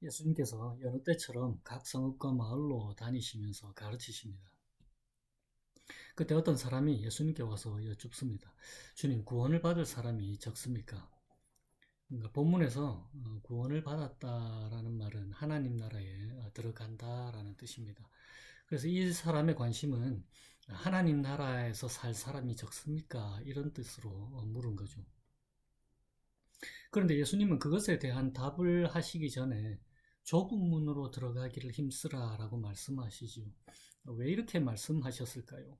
예수님께서 여느 때처럼 각 성읍과 마을로 다니시면서 가르치십니다. 그때 어떤 사람이 예수님께 와서 여쭙습니다. 주님, 구원을 받을 사람이 적습니까? 그러니까 본문에서 구원을 받았다라는 말은 하나님 나라에 들어간다라는 뜻입니다. 그래서 이 사람의 관심은 하나님 나라에서 살 사람이 적습니까? 이런 뜻으로 물은 거죠. 그런데 예수님은 그것에 대한 답을 하시기 전에 좁은 문으로 들어가기를 힘쓰라라고 말씀하시지요. 왜 이렇게 말씀하셨을까요?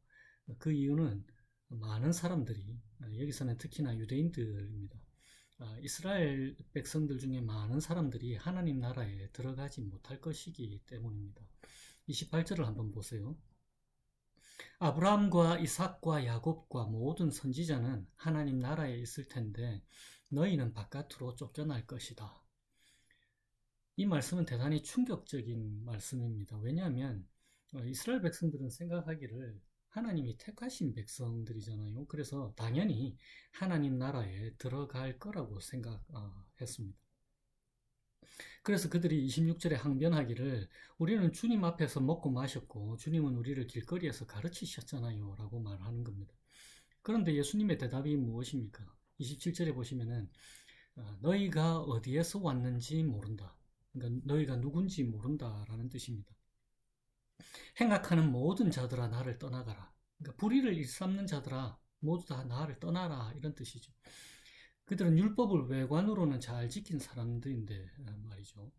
그 이유는 많은 사람들이, 여기서는 특히나 유대인들입니다. 이스라엘 백성들 중에 많은 사람들이 하나님 나라에 들어가지 못할 것이기 때문입니다. 28절을 한번 보세요. 아브라함과 이삭과 야곱과 모든 선지자는 하나님 나라에 있을 텐데 너희는 바깥으로 쫓겨날 것이다. 이 말씀은 대단히 충격적인 말씀입니다. 왜냐하면 이스라엘 백성들은 생각하기를 하나님이 택하신 백성들이잖아요. 그래서 당연히 하나님 나라에 들어갈 거라고 생각했습니다. 그래서 그들이 26절에 항변하기를 우리는 주님 앞에서 먹고 마셨고 주님은 우리를 길거리에서 가르치셨잖아요 라고 말하는 겁니다. 그런데 예수님의 대답이 무엇입니까? 27절에 보시면은 너희가 어디에서 왔는지 모른다. 그러니까 너희가 누군지 모른다라는 뜻입니다. 행악하는 모든 자들아 나를 떠나가라. 그러니까 불의를 일삼는 자들아 모두 다 나를 떠나라 이런 뜻이죠. 그들은 율법을 외관으로는 잘 지킨 사람들인데 말이죠.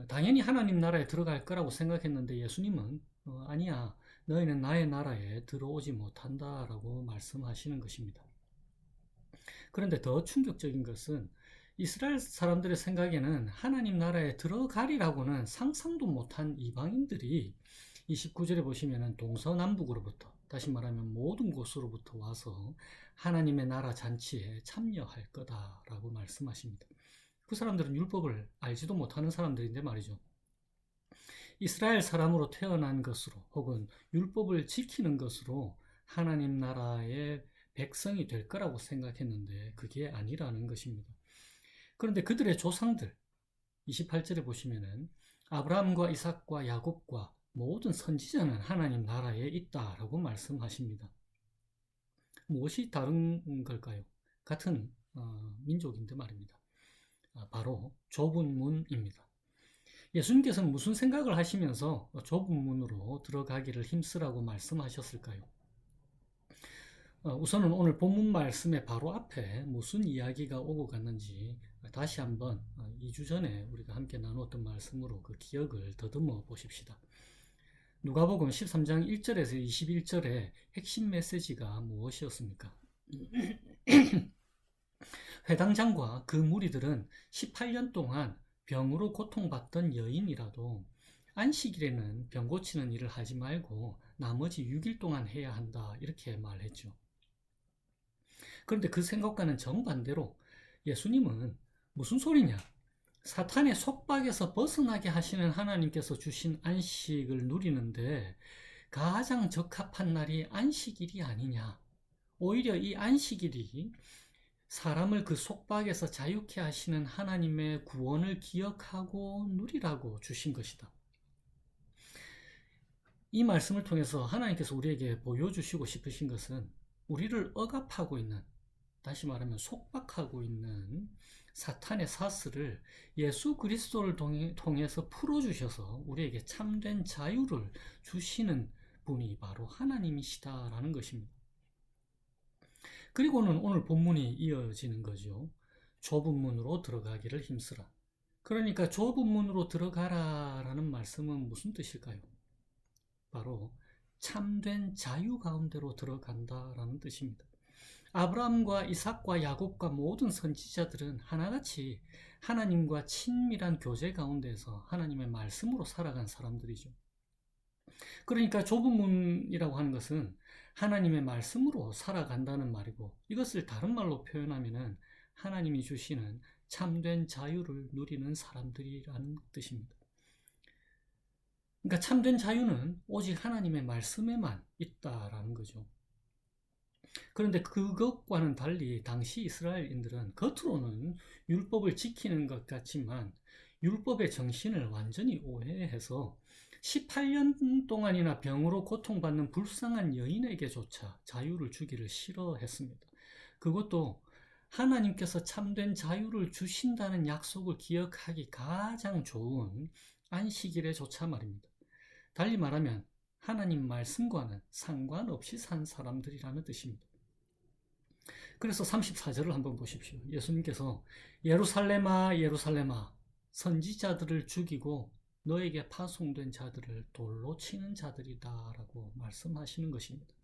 당연히 하나님 나라에 들어갈 거라고 생각했는데 예수님은 아니야 너희는 나의 나라에 들어오지 못한다라고 말씀하시는 것입니다. 그런데 더 충격적인 것은 이스라엘 사람들의 생각에는 하나님 나라에 들어가리라고는 상상도 못한 이방인들이 29절에 보시면 동서남북으로부터 다시 말하면 모든 곳으로부터 와서 하나님의 나라 잔치에 참여할 거다라고 말씀하십니다. 그 사람들은 율법을 알지도 못하는 사람들인데 말이죠. 이스라엘 사람으로 태어난 것으로 혹은 율법을 지키는 것으로 하나님 나라의 백성이 될 거라고 생각했는데 그게 아니라는 것입니다. 그런데 그들의 조상들 28절에 보시면은 아브라함과 이삭과 야곱과 모든 선지자는 하나님 나라에 있다라고 말씀하십니다. 무엇이 다른 걸까요? 같은 민족인데 말입니다. 바로 좁은 문입니다. 예수님께서는 무슨 생각을 하시면서 좁은 문으로 들어가기를 힘쓰라고 말씀하셨을까요? 우선은 오늘 본문 말씀의 바로 앞에 무슨 이야기가 오고 갔는지 다시 한번 2주 전에 우리가 함께 나누었던 말씀으로 그 기억을 더듬어 보십시다. 누가복음 13장 1절에서 21절의 핵심 메시지가 무엇이었습니까? 회당장과 그 무리들은 18년 동안 병으로 고통받던 여인이라도 안식일에는 병 고치는 일을 하지 말고 나머지 6일 동안 해야 한다 이렇게 말했죠. 그런데 그 생각과는 정반대로 예수님은 무슨 소리냐? 사탄의 속박에서 벗어나게 하시는 하나님께서 주신 안식을 누리는데 가장 적합한 날이 안식일이 아니냐? 오히려 이 안식일이 사람을 그 속박에서 자유케 하시는 하나님의 구원을 기억하고 누리라고 주신 것이다. 이 말씀을 통해서 하나님께서 우리에게 보여주시고 싶으신 것은 우리를 억압하고 있는, 다시 말하면 속박하고 있는 사탄의 사슬을 예수 그리스도를 통해서 풀어주셔서 우리에게 참된 자유를 주시는 분이 바로 하나님이시다라는 것입니다. 그리고는 오늘 본문이 이어지는 거죠. 좁은 문으로 들어가기를 힘쓰라. 그러니까 좁은 문으로 들어가라라는 말씀은 무슨 뜻일까요? 바로 참된 자유 가운데로 들어간다라는 뜻입니다. 아브라함과 이삭과 야곱과 모든 선지자들은 하나같이 하나님과 친밀한 교제 가운데서 하나님의 말씀으로 살아간 사람들이죠. 그러니까 좁은 문이라고 하는 것은 하나님의 말씀으로 살아간다는 말이고 이것을 다른 말로 표현하면 하나님이 주시는 참된 자유를 누리는 사람들이라는 뜻입니다. 그러니까 참된 자유는 오직 하나님의 말씀에만 있다라는 거죠. 그런데 그것과는 달리 당시 이스라엘인들은 겉으로는 율법을 지키는 것 같지만 율법의 정신을 완전히 오해해서 18년 동안이나 병으로 고통받는 불쌍한 여인에게조차 자유를 주기를 싫어했습니다. 그것도 하나님께서 참된 자유를 주신다는 약속을 기억하기 가장 좋은 안식일에조차 말입니다. 달리 말하면 하나님 말씀과는 상관없이 산 사람들이라는 뜻입니다. 그래서 34절을 한번 보십시오. 예수님께서 예루살렘아 예루살렘아 선지자들을 죽이고 너에게 파송된 자들을 돌로 치는 자들이다 라고 말씀하시는 것입니다.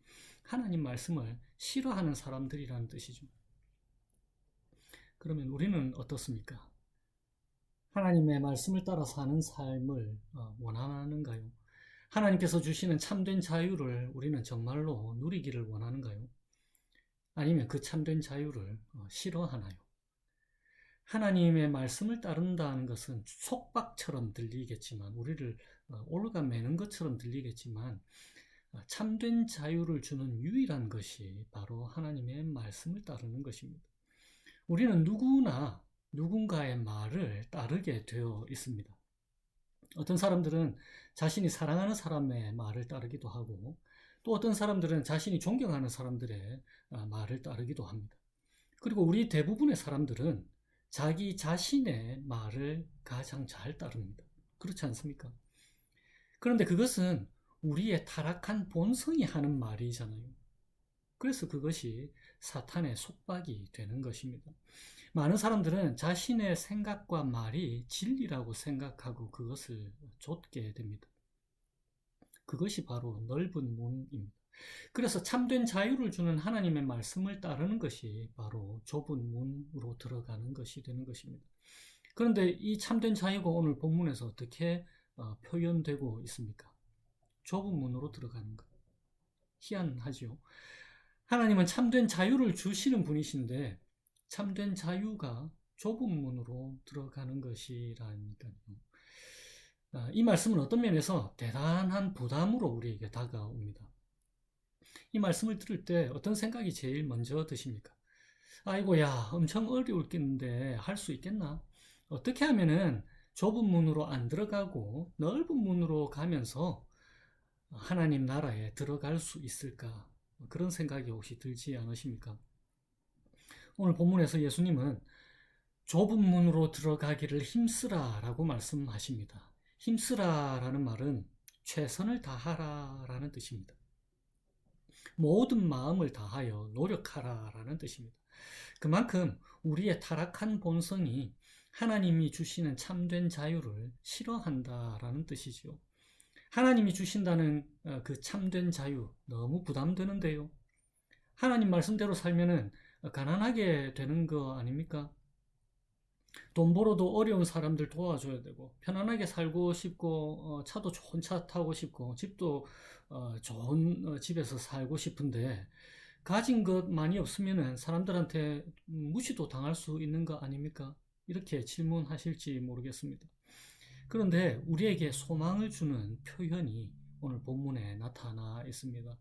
하나님 말씀을 싫어하는 사람들이라는 뜻이죠. 그러면 우리는 어떻습니까? 하나님의 말씀을 따라 사는 삶을 원하는가요? 하나님께서 주시는 참된 자유를 우리는 정말로 누리기를 원하는가요? 아니면 그 참된 자유를 싫어하나요? 하나님의 말씀을 따른다는 것은 속박처럼 들리겠지만, 우리를 올가매는 것처럼 들리겠지만, 참된 자유를 주는 유일한 것이 바로 하나님의 말씀을 따르는 것입니다. 우리는 누구나 누군가의 말을 따르게 되어 있습니다. 어떤 사람들은 자신이 사랑하는 사람의 말을 따르기도 하고, 또 어떤 사람들은 자신이 존경하는 사람들의 말을 따르기도 합니다. 그리고 우리 대부분의 사람들은 자기 자신의 말을 가장 잘 따릅니다. 그렇지 않습니까? 그런데 그것은 우리의 타락한 본성이 하는 말이잖아요. 그래서 그것이 사탄의 속박이 되는 것입니다. 많은 사람들은 자신의 생각과 말이 진리라고 생각하고 그것을 좇게 됩니다. 그것이 바로 넓은 문입니다. 그래서 참된 자유를 주는 하나님의 말씀을 따르는 것이 바로 좁은 문으로 들어가는 것이 되는 것입니다. 그런데 이 참된 자유가 오늘 본문에서 어떻게 표현되고 있습니까? 좁은 문으로 들어가는 것. 희한하지요. 하나님은 참된 자유를 주시는 분이신데 참된 자유가 좁은 문으로 들어가는 것이라니까요. 이 말씀은 어떤 면에서 대단한 부담으로 우리에게 다가옵니다. 이 말씀을 들을 때 어떤 생각이 제일 먼저 드십니까? 아이고야, 엄청 어려울겠는데 할 수 있겠나? 어떻게 하면은 좁은 문으로 안 들어가고 넓은 문으로 가면서 하나님 나라에 들어갈 수 있을까? 그런 생각이 혹시 들지 않으십니까? 오늘 본문에서 예수님은 좁은 문으로 들어가기를 힘쓰라 라고 말씀하십니다. 힘쓰라 라는 말은 최선을 다하라 라는 뜻입니다. 모든 마음을 다하여 노력하라 라는 뜻입니다. 그만큼 우리의 타락한 본성이 하나님이 주시는 참된 자유를 싫어한다 라는 뜻이죠. 하나님이 주신다는 그 참된 자유 너무 부담되는데요. 하나님 말씀대로 살면은 가난하게 되는 거 아닙니까? 돈 벌어도 어려운 사람들 도와줘야 되고 편안하게 살고 싶고 차도 좋은 차 타고 싶고 집도 좋은 집에서 살고 싶은데 가진 것 많이 없으면은 사람들한테 무시도 당할 수 있는 거 아닙니까? 이렇게 질문하실지 모르겠습니다. 그런데 우리에게 소망을 주는 표현이 오늘 본문에 나타나 있습니다.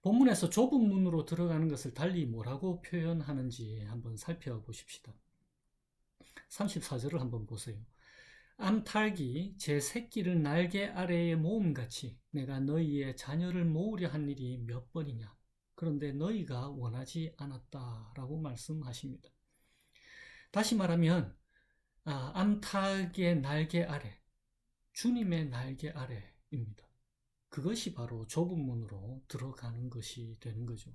본문에서 좁은 문으로 들어가는 것을 달리 뭐라고 표현하는지 한번 살펴보십시다. 34절을 한번 보세요. 암탉이 제 새끼를 날개 아래에 모음같이 내가 너희의 자녀를 모으려 한 일이 몇 번이냐. 그런데 너희가 원하지 않았다라고 말씀하십니다. 다시 말하면 암탉의 날개 아래, 주님의 날개 아래입니다. 그것이 바로 좁은 문으로 들어가는 것이 되는 거죠.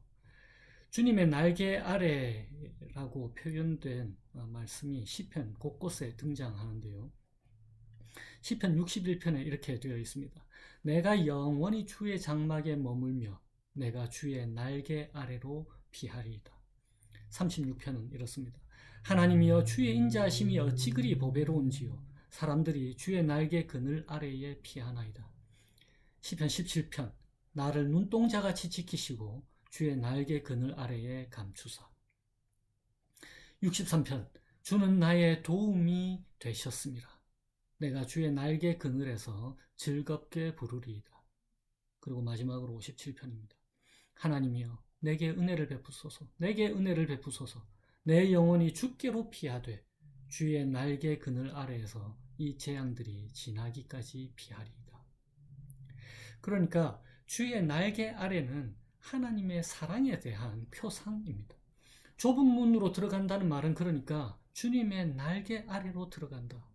주님의 날개 아래라고 표현된 말씀이 시편 곳곳에 등장하는데요. 시편 61편에 이렇게 되어 있습니다. 내가 영원히 주의 장막에 머물며 내가 주의 날개 아래로 피하리이다. 36편은 이렇습니다. 하나님이여 주의 인자하심이 어찌 그리 보배로운지요 사람들이 주의 날개 그늘 아래에 피하나이다. 시편 17편 나를 눈동자같이 지키시고 주의 날개 그늘 아래에 감추사. 63편 주는 나의 도움이 되셨습니다. 내가 주의 날개 그늘에서 즐겁게 부르리이다. 그리고 마지막으로 57편입니다. 하나님이여 내게 은혜를 베푸소서. 내게 은혜를 베푸소서. 내 영혼이 주께로 피하되 주의 날개 그늘 아래에서 이 재앙들이 지나기까지 피하리이다. 그러니까 주의 날개 아래는 하나님의 사랑에 대한 표상입니다. 좁은 문으로 들어간다는 말은 그러니까 주님의 날개 아래로 들어간다.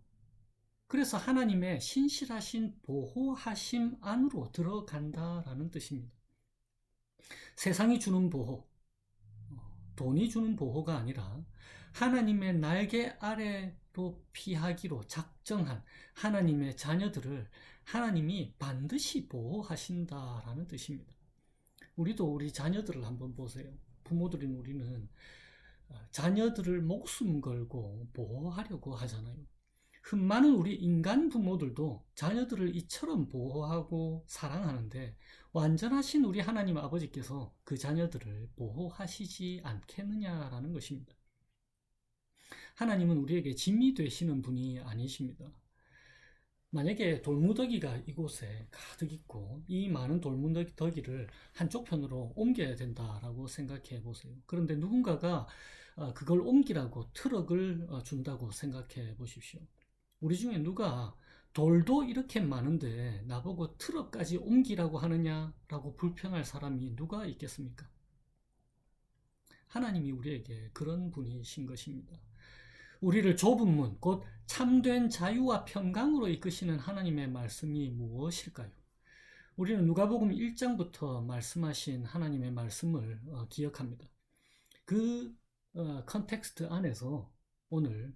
그래서 하나님의 신실하신 보호하심 안으로 들어간다라는 뜻입니다. 세상이 주는 보호, 돈이 주는 보호가 아니라 하나님의 날개 아래로 피하기로 작정한 하나님의 자녀들을 하나님이 반드시 보호하신다라는 뜻입니다. 우리도 우리 자녀들을 한번 보세요. 부모들인 우리는 자녀들을 목숨 걸고 보호하려고 하잖아요. 흠 많은 우리 인간 부모들도 자녀들을 이처럼 보호하고 사랑하는데 완전하신 우리 하나님 아버지께서 그 자녀들을 보호하시지 않겠느냐라는 것입니다. 하나님은 우리에게 짐이 되시는 분이 아니십니다. 만약에 돌무더기가 이곳에 가득 있고 이 많은 돌무더기를 한쪽 편으로 옮겨야 된다라고 생각해 보세요. 그런데 누군가가 그걸 옮기라고 트럭을 준다고 생각해 보십시오. 우리 중에 누가 돌도 이렇게 많은데 나보고 트럭까지 옮기라고 하느냐라고 불평할 사람이 누가 있겠습니까? 하나님이 우리에게 그런 분이신 것입니다. 우리를 좁은 문, 곧 참된 자유와 평강으로 이끄시는 하나님의 말씀이 무엇일까요? 우리는 누가복음 1장부터 말씀하신 하나님의 말씀을 기억합니다. 그 컨텍스트 안에서 오늘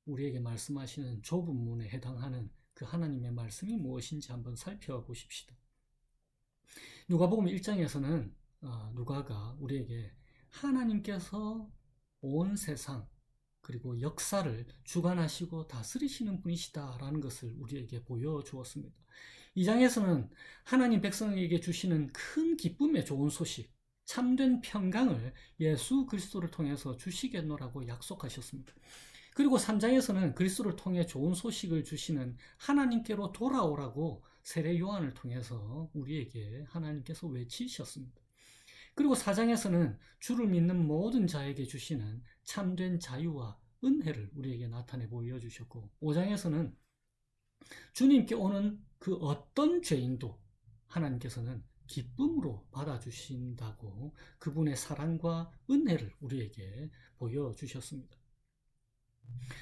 우리에게 말씀하시는 좁은 문에 해당하는 그 하나님의 말씀이 무엇인지 한번 살펴보십시다. 누가복음 1장에서는 누가가 우리에게 하나님께서 온 세상 그리고 역사를 주관하시고 다스리시는 분이시다라는 것을 우리에게 보여주었습니다. 2장에서는 하나님 백성에게 주시는 큰 기쁨의 좋은 소식, 참된 평강을 예수 그리스도를 통해서 주시겠노라고 약속하셨습니다. 그리고 3장에서는 그리스도를 통해 좋은 소식을 주시는 하나님께로 돌아오라고 세례 요한을 통해서 우리에게 하나님께서 외치셨습니다. 그리고 4장에서는 주를 믿는 모든 자에게 주시는 참된 자유와 은혜를 우리에게 나타내 보여주셨고 5장에서는 주님께 오는 그 어떤 죄인도 하나님께서는 기쁨으로 받아주신다고 그분의 사랑과 은혜를 우리에게 보여주셨습니다.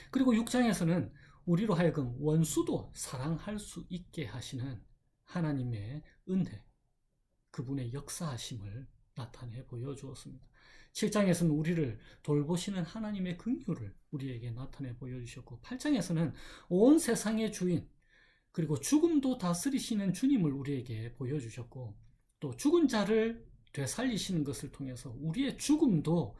그리고 6장에서는 우리로 하여금 원수도 사랑할 수 있게 하시는 하나님의 은혜, 그분의 역사하심을 나타내 보여주었습니다. 7장에서는 우리를 돌보시는 하나님의 긍휼을 우리에게 나타내 보여주셨고 8장에서는 온 세상의 주인 그리고 죽음도 다스리시는 주님을 우리에게 보여주셨고 또 죽은 자를 되살리시는 것을 통해서 우리의 죽음도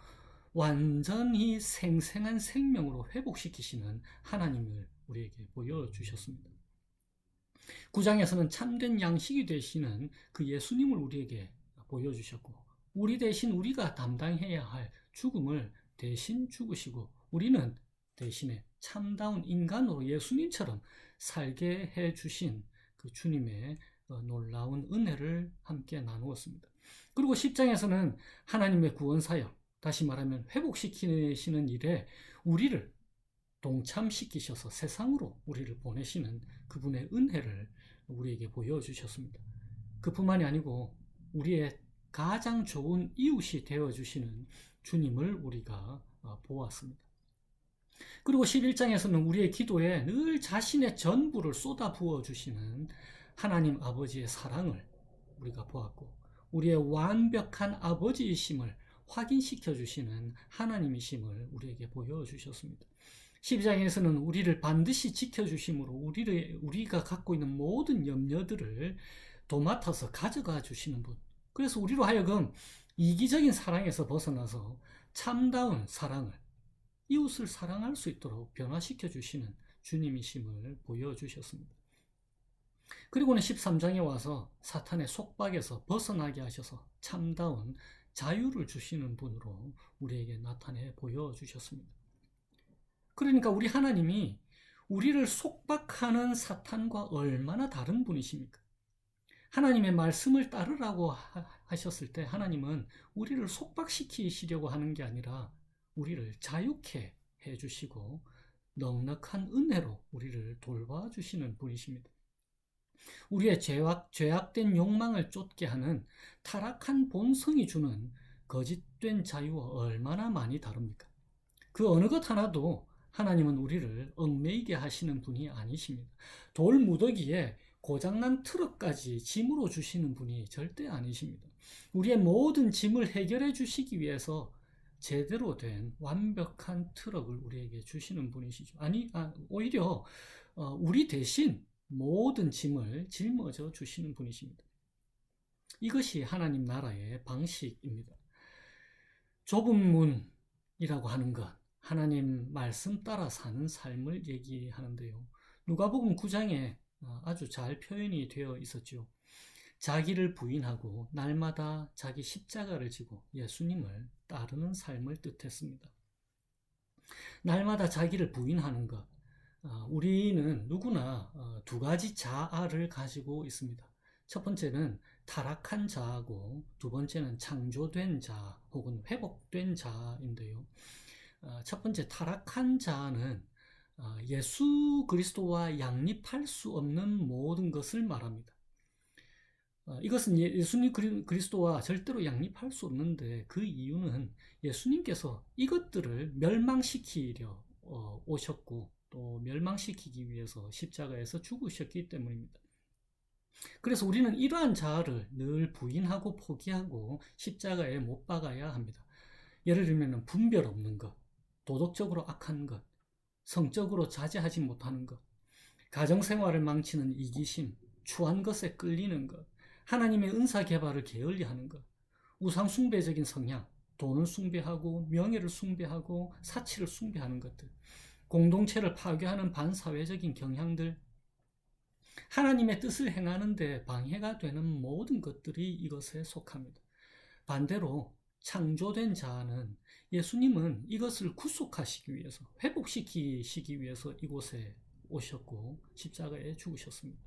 완전히 생생한 생명으로 회복시키시는 하나님을 우리에게 보여주셨습니다. 9장에서는 참된 양식이 되시는 그 예수님을 우리에게 보여주셨고 우리 대신 우리가 담당해야 할 죽음을 대신 죽으시고 우리는 대신에 참다운 인간으로 예수님처럼 살게 해주신 그 주님의 놀라운 은혜를 함께 나누었습니다. 그리고 10장에서는 하나님의 구원사역, 다시 말하면 회복시키시는 일에 우리를 동참시키셔서 세상으로 우리를 보내시는 그분의 은혜를 우리에게 보여주셨습니다. 그뿐만이 아니고 우리의 가장 좋은 이웃이 되어주시는 주님을 우리가 보았습니다. 그리고 11장에서는 우리의 기도에 늘 자신의 전부를 쏟아 부어주시는 하나님 아버지의 사랑을 우리가 보았고 우리의 완벽한 아버지이심을 확인시켜 주시는 하나님이심을 우리에게 보여주셨습니다. 12장에서는 우리를 반드시 지켜주심으로 우리가 갖고 있는 모든 염려들을 도맡아서 가져가 주시는 분. 그래서 우리로 하여금 이기적인 사랑에서 벗어나서 참다운 사랑을, 이웃을 사랑할 수 있도록 변화시켜 주시는 주님이심을 보여주셨습니다. 그리고는 13장에 와서 사탄의 속박에서 벗어나게 하셔서 참다운 자유를 주시는 분으로 우리에게 나타내 보여주셨습니다. 그러니까 우리 하나님이 우리를 속박하는 사탄과 얼마나 다른 분이십니까? 하나님의 말씀을 따르라고 하셨을 때 하나님은 우리를 속박시키시려고 하는 게 아니라 우리를 자유케 해주시고 넉넉한 은혜로 우리를 돌봐주시는 분이십니다. 우리의 죄악된 욕망을 쫓게 하는 타락한 본성이 주는 거짓된 자유와 얼마나 많이 다릅니까? 그 어느 것 하나도 하나님은 우리를 얽매이게 하시는 분이 아니십니다. 돌무더기에 고장난 트럭까지 짐으로 주시는 분이 절대 아니십니다. 우리의 모든 짐을 해결해 주시기 위해서 제대로 된 완벽한 트럭을 우리에게 주시는 분이시죠. 오히려 우리 대신 모든 짐을 짊어져 주시는 분이십니다. 이것이 하나님 나라의 방식입니다. 좁은 문이라고 하는 것, 하나님 말씀 따라 사는 삶을 얘기하는데요. 누가복음 9장에 아주 잘 표현이 되어 있었죠. 자기를 부인하고 날마다 자기 십자가를 지고 예수님을 따르는 삶을 뜻했습니다. 날마다 자기를 부인하는 것, 우리는 누구나 두 가지 자아를 가지고 있습니다. 첫 번째는 타락한 자아고 두 번째는 창조된 자아 혹은 회복된 자아인데요. 첫 번째 타락한 자아는 예수 그리스도와 양립할 수 없는 모든 것을 말합니다. 이것은 예수님 그리스도와 절대로 양립할 수 없는데 그 이유는 예수님께서 이것들을 멸망시키려 오셨고 또 멸망시키기 위해서 십자가에서 죽으셨기 때문입니다. 그래서 우리는 이러한 자아를 늘 부인하고 포기하고 십자가에 못 박아야 합니다. 예를 들면 분별 없는 것, 도덕적으로 악한 것, 성적으로 자제하지 못하는 것, 가정생활을 망치는 이기심, 추한 것에 끌리는 것, 하나님의 은사 개발을 게을리하는 것, 우상숭배적인 성향, 돈을 숭배하고 명예를 숭배하고 사치를 숭배하는 것들, 공동체를 파괴하는 반사회적인 경향들, 하나님의 뜻을 행하는 데 방해가 되는 모든 것들이 이것에 속합니다. 반대로 창조된 자아는 예수님은 이것을 구속하시기 위해서, 회복시키시기 위해서 이곳에 오셨고 십자가에 죽으셨습니다.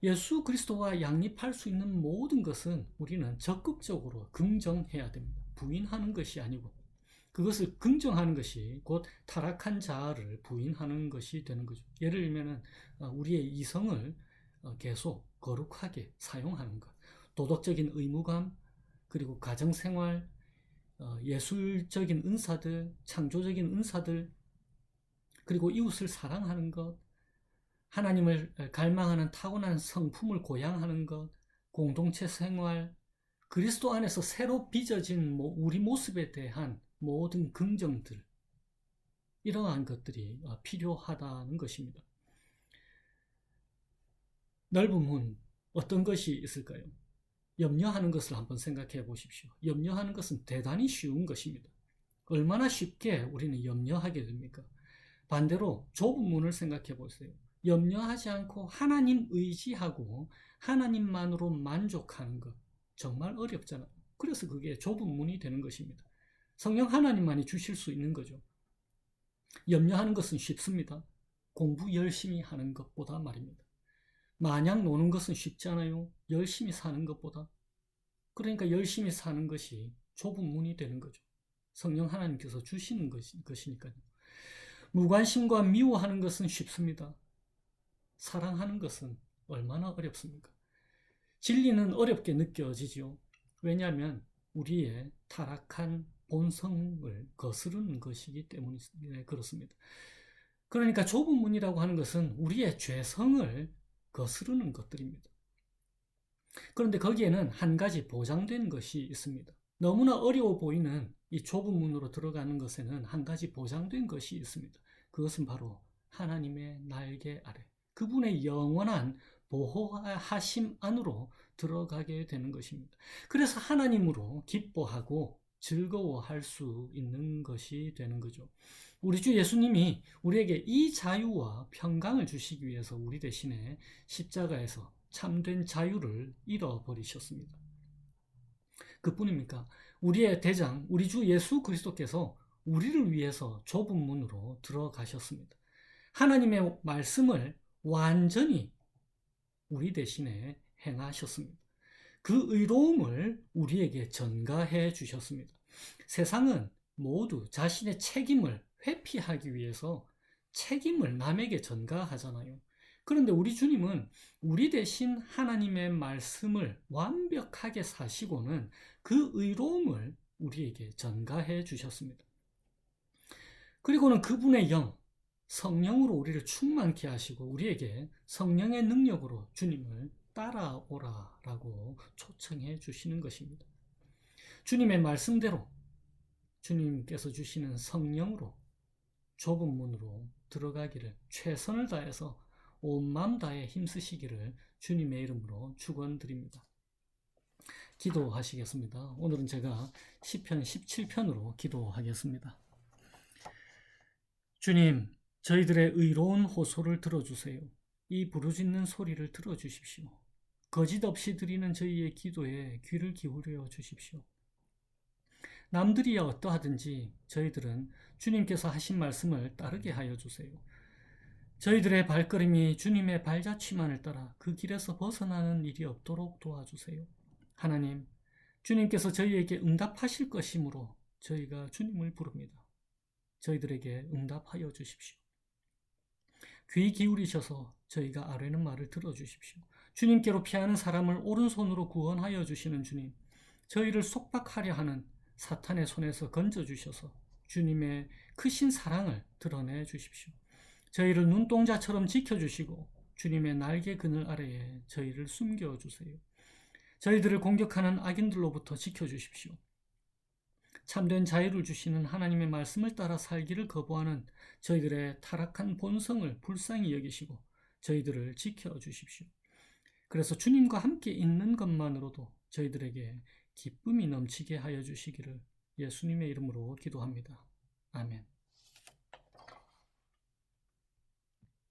예수 그리스도와 양립할 수 있는 모든 것은 우리는 적극적으로 긍정해야 됩니다. 부인하는 것이 아니고 그것을 긍정하는 것이 곧 타락한 자아를 부인하는 것이 되는 거죠. 예를 들면 우리의 이성을 계속 거룩하게 사용하는 것, 도덕적인 의무감, 그리고 가정생활, 예술적인 은사들, 창조적인 은사들, 그리고 이웃을 사랑하는 것, 하나님을 갈망하는 타고난 성품을 고양하는 것, 공동체 생활, 그리스도 안에서 새로 빚어진 우리 모습에 대한 모든 긍정들, 이러한 것들이 필요하다는 것입니다. 넓은 문, 어떤 것이 있을까요? 염려하는 것을 한번 생각해 보십시오. 염려하는 것은 대단히 쉬운 것입니다. 얼마나 쉽게 우리는 염려하게 됩니까? 반대로 좁은 문을 생각해 보세요. 염려하지 않고 하나님 의지하고 하나님만으로 만족하는 것, 정말 어렵잖아요. 그래서 그게 좁은 문이 되는 것입니다. 성령 하나님만이 주실 수 있는 거죠. 염려하는 것은 쉽습니다. 공부 열심히 하는 것보다 말입니다. 마냥 노는 것은 쉽잖아요. 열심히 사는 것보다. 그러니까 열심히 사는 것이 좁은 문이 되는 거죠. 성령 하나님께서 주시는 것이니까요. 무관심과 미워하는 것은 쉽습니다. 사랑하는 것은 얼마나 어렵습니까? 진리는 어렵게 느껴지죠. 왜냐하면 우리의 타락한 본성을 거스르는 것이기 때문에 그렇습니다. 그러니까 좁은 문이라고 하는 것은 우리의 죄성을 거스르는 것들입니다. 그런데 거기에는 한 가지 보장된 것이 있습니다. 너무나 어려워 보이는 이 좁은 문으로 들어가는 것에는 한 가지 보장된 것이 있습니다. 그것은 바로 하나님의 날개 아래, 그분의 영원한 보호하심 안으로 들어가게 되는 것입니다. 그래서 하나님으로 기뻐하고 즐거워할 수 있는 것이 되는 거죠. 우리 주 예수님이 우리에게 이 자유와 평강을 주시기 위해서 우리 대신에 십자가에서 참된 자유를 잃어버리셨습니다. 그뿐입니까? 우리의 대장, 우리 주 예수 그리스도께서 우리를 위해서 좁은 문으로 들어가셨습니다. 하나님의 말씀을 완전히 우리 대신에 행하셨습니다. 그 의로움을 우리에게 전가해 주셨습니다. 세상은 모두 자신의 책임을 회피하기 위해서 책임을 남에게 전가하잖아요. 그런데 우리 주님은 우리 대신 하나님의 말씀을 완벽하게 사시고는 그 의로움을 우리에게 전가해 주셨습니다. 그리고는 그분의 영, 성령으로 우리를 충만케 하시고 우리에게 성령의 능력으로 주님을 따라오라라고 초청해 주시는 것입니다. 주님의 말씀대로 주님께서 주시는 성령으로 좁은 문으로 들어가기를 최선을 다해서 온 마음 다해 힘쓰시기를 주님의 이름으로 축원드립니다. 기도하시겠습니다. 오늘은 제가 시편 17편으로 기도하겠습니다. 주님, 저희들의 의로운 호소를 들어주세요. 이 부르짖는 소리를 들어주십시오. 거짓 없이 드리는 저희의 기도에 귀를 기울여 주십시오. 남들이야 어떠하든지 저희들은 주님께서 하신 말씀을 따르게 하여 주세요. 저희들의 발걸음이 주님의 발자취만을 따라 그 길에서 벗어나는 일이 없도록 도와주세요. 하나님, 주님께서 저희에게 응답하실 것이므로 저희가 주님을 부릅니다. 저희들에게 응답하여 주십시오. 귀 기울이셔서 저희가 아뢰는 말을 들어주십시오. 주님께로 피하는 사람을 오른손으로 구원하여 주시는 주님, 저희를 속박하려 하는 사탄의 손에서 건져주셔서 주님의 크신 사랑을 드러내 주십시오. 저희를 눈동자처럼 지켜주시고 주님의 날개 그늘 아래에 저희를 숨겨주세요. 저희들을 공격하는 악인들로부터 지켜주십시오. 참된 자유를 주시는 하나님의 말씀을 따라 살기를 거부하는 저희들의 타락한 본성을 불쌍히 여기시고 저희들을 지켜주십시오. 그래서 주님과 함께 있는 것만으로도 저희들에게 기쁨이 넘치게 하여 주시기를 예수님의 이름으로 기도합니다. 아멘.